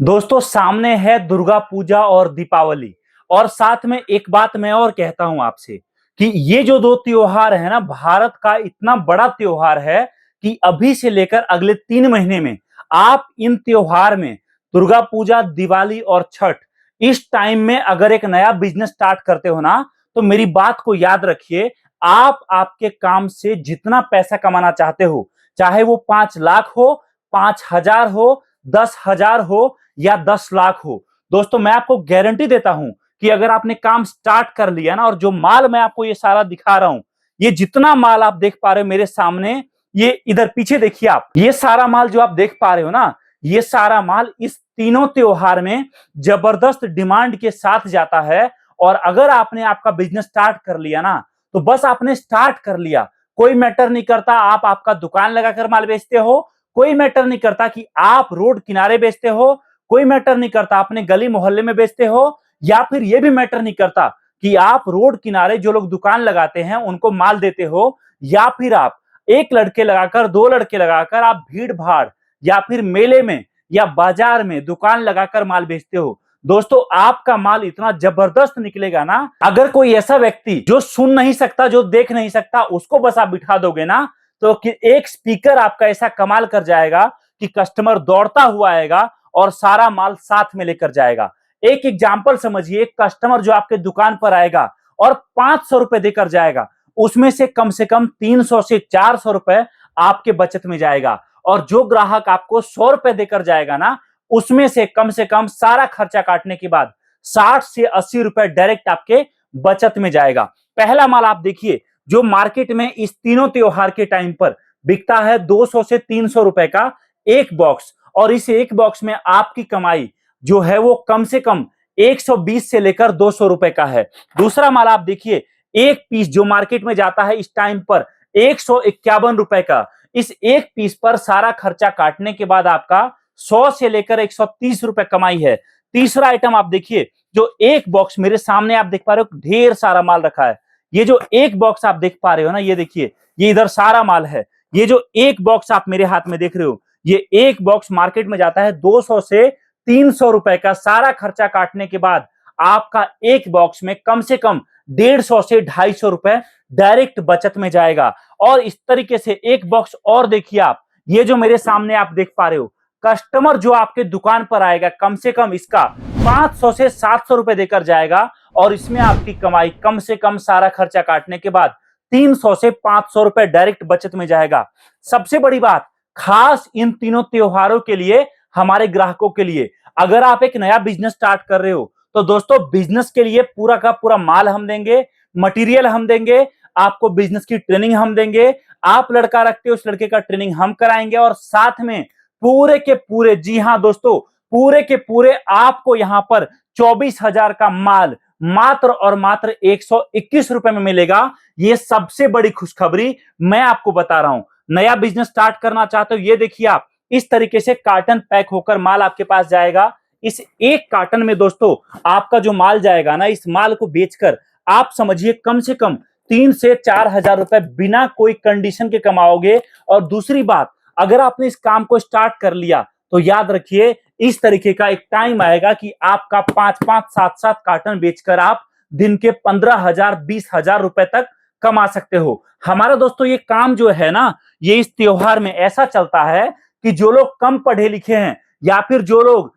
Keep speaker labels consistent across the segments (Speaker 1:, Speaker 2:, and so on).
Speaker 1: दोस्तों सामने है दुर्गा पूजा और दीपावली। और साथ में एक बात मैं और कहता हूं आपसे कि ये जो दो त्योहार है ना, भारत का इतना बड़ा त्योहार है कि अभी से लेकर अगले 3 महीने में आप इन त्योहार में दुर्गा पूजा, दिवाली और छठ, इस टाइम में अगर एक नया बिजनेस स्टार्ट करते हो ना, तो मेरी बात को याद रखिए। आप आपके काम से जितना पैसा कमाना चाहते हो, चाहे वो 5 लाख हो, 5 हजार हो, 10 हजार हो या 10 लाख हो, दोस्तों मैं आपको गारंटी देता हूं कि अगर आपने काम स्टार्ट कर लिया ना, और जो माल मैं आपको ये सारा दिखा रहा हूं, ये जितना माल आप देख पा रहे हो मेरे सामने, ये इधर पीछे देखिए आप, ये सारा माल जो आप देख पा रहे हो ना, ये सारा माल इस तीनों त्योहार में जबरदस्त डिमांड के साथ जाता है। और अगर आपने आपका बिजनेस स्टार्ट कर लिया ना, तो बस आपने स्टार्ट कर लिया, कोई मैटर नहीं करता आप आपका दुकान लगाकर माल बेचते हो, कोई मैटर नहीं करता कि आप रोड किनारे बेचते हो, कोई मैटर नहीं करता अपने गली मोहल्ले में बेचते हो, या फिर यह भी मैटर नहीं करता कि आप रोड किनारे जो लोग दुकान लगाते हैं उनको माल देते हो, या फिर आप एक लड़के लगाकर, दो लड़के लगाकर आप भीड़ भाड़ या फिर मेले में या बाजार में दुकान लगाकर माल बेचते हो। दोस्तों आपका माल इतना जबरदस्त निकलेगा ना, अगर कोई ऐसा व्यक्ति जो सुन नहीं सकता, जो देख नहीं सकता, उसको बस आप बिठा दोगे ना, तो कि एक स्पीकर आपका ऐसा कमाल कर जाएगा कि कस्टमर दौड़ता हुआ आएगा और सारा माल साथ में लेकर जाएगा। एक एग्जांपल समझिए, कस्टमर जो आपके दुकान पर आएगा और 500 रुपए देकर जाएगा, उसमें से कम 300 से 400 रुपए आपके बचत में जाएगा। और जो ग्राहक आपको 100 रुपए देकर जाएगा ना, उसमें से कम सारा खर्चा काटने के बाद 60 से 80 रुपए डायरेक्ट आपके बचत में जाएगा। पहला माल आप देखिए, जो मार्केट में इस तीनों त्योहार के टाइम पर बिकता है 200 से 300 रुपए का एक बॉक्स, और इस एक बॉक्स में आपकी कमाई जो है वो कम से कम 120 से लेकर 200 रुपए का है। दूसरा माल आप देखिए, एक पीस जो मार्केट में जाता है इस टाइम पर 151 रुपए का, इस एक पीस पर सारा खर्चा काटने के बाद आपका 100 से लेकर 130 रुपए कमाई है। तीसरा आइटम आप देखिए, जो एक बॉक्स मेरे सामने आप देख पा रहे हो, ढेर सारा माल रखा है। ये जो एक बॉक्स आप देख पा रहे हो ना, ये देखिए, ये इधर सारा माल है। ये जो एक बॉक्स आप मेरे हाथ में देख रहे हो, ये एक बॉक्स मार्केट में जाता है 200 से 300 रुपए का। सारा खर्चा काटने के बाद आपका एक बॉक्स में कम से कम 150 से 250 रुपए डायरेक्ट बचत में जाएगा। और इस तरीके से एक बॉक्स और देखिए आप, ये जो मेरे सामने आप देख पा रहे हो, कस्टमर जो आपके दुकान पर आएगा कम से कम इसका 500 से 700 रुपए देकर जाएगा, और इसमें आपकी कमाई कम से कम सारा खर्चा काटने के बाद 300 से 500 रुपए डायरेक्ट बचत में जाएगा। सबसे बड़ी बात, खास इन तीनों त्योहारों के लिए, हमारे ग्राहकों के लिए, अगर आप एक नया बिजनेस स्टार्ट कर रहे हो, तो दोस्तों बिजनेस के लिए पूरा का पूरा माल हम देंगे, मटेरियल हम देंगे, आपको बिजनेस की ट्रेनिंग हम देंगे, आप लड़का रखते हो उस लड़के का ट्रेनिंग हम कराएंगे, और साथ में पूरे के पूरे, जी हां दोस्तों, पूरे के पूरे आपको यहां पर 24,000 का माल मात्र और मात्र 121 रुपए में मिलेगा। ये सबसे बड़ी खुशखबरी मैं आपको बता रहा हूं। नया बिजनेस स्टार्ट करना चाहते हो, ये देखिए आप, इस तरीके से कार्टन पैक होकर माल आपके पास जाएगा। इस एक कार्टन में दोस्तों आपका जो माल जाएगा ना, इस माल को बेचकर आप समझिए कम से कम 3 से 4 हजार रुपए बिना कोई कंडीशन के कमाओगे। और दूसरी बात, अगर आपने इस काम को स्टार्ट कर लिया, तो याद रखिए इस तरीके का एक टाइम आएगा कि आपका 5-5, 7-7 कार्टन बेचकर आप दिन के 15,000, 20,000 रुपए तक कमा सकते हो। हमारा दोस्तों ये काम जो है ना, ये इस त्योहार में ऐसा चलता है कि जो लोग कम पढ़े लिखे हैं, या फिर जो लोग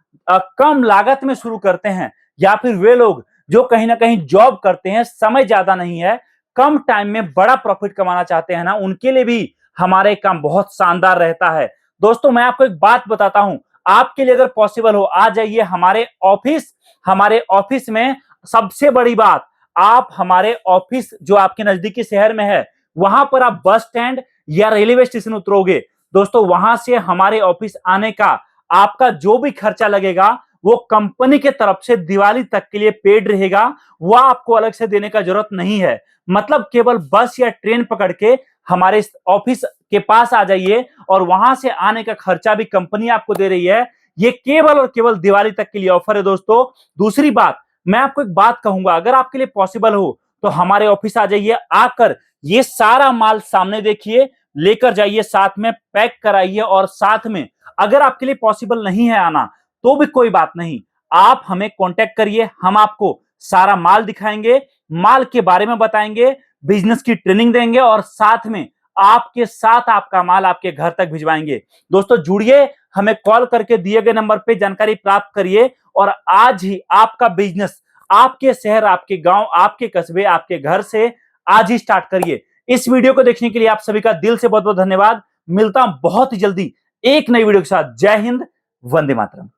Speaker 1: कम लागत में शुरू करते हैं, या फिर वे लोग जो कहीं ना कहीं जॉब करते हैं, समय ज्यादा नहीं है, कम टाइम में बड़ा प्रॉफिट कमाना चाहते हैं ना, उनके लिए भी हमारे काम बहुत शानदार रहता है। दोस्तों मैं आपको एक बात बताता हूं, आपके लिए अगर पॉसिबल हो, आ जाइए हमारे ऑफिस। हमारे ऑफिस में सबसे बड़ी बात, आप हमारे ऑफिस जो आपके नजदीकी शहर में है, वहां पर आप बस स्टैंड या रेलवे स्टेशन उतरोगे, दोस्तों वहां से हमारे ऑफिस आने का आपका जो भी खर्चा लगेगा, वो कंपनी के तरफ से दिवाली तक के लिए पेड रहेगा। वो आपको अलग से देने का जरूरत नहीं है। मतलब केवल बस या ट्रेन पकड़ के हमारे ऑफिस के पास आ जाइए, और वहां से आने का खर्चा भी कंपनी आपको दे रही है। ये केवल और केवल दिवाली तक के लिए ऑफर है दोस्तों। दूसरी बात, मैं आपको एक बात कहूंगा, अगर आपके लिए पॉसिबल हो तो हमारे ऑफिस आ जाइए, आकर ये सारा माल सामने देखिए, लेकर जाइए, साथ में पैक कराइए, और साथ में अगर आपके लिए पॉसिबल नहीं है आना, तो भी कोई बात नहीं, आप हमें कांटेक्ट करिए, हम आपको सारा माल दिखाएंगे, माल के बारे में बताएंगे, बिजनेस की ट्रेनिंग देंगे और साथ में आपके साथ आपका माल आपके घर तक भिजवाएंगे। दोस्तों जुड़िए, हमें कॉल करके दिए गए नंबर पे जानकारी प्राप्त करिए और आज ही आपका बिजनेस आपके शहर, आपके गांव, आपके कस्बे, आपके घर से आज ही स्टार्ट करिए। इस वीडियो को देखने के लिए आप सभी का दिल से बहुत बहुत धन्यवाद। मिलता हूं बहुत ही जल्दी एक नई वीडियो के साथ। जय हिंद, वंदे मातरम।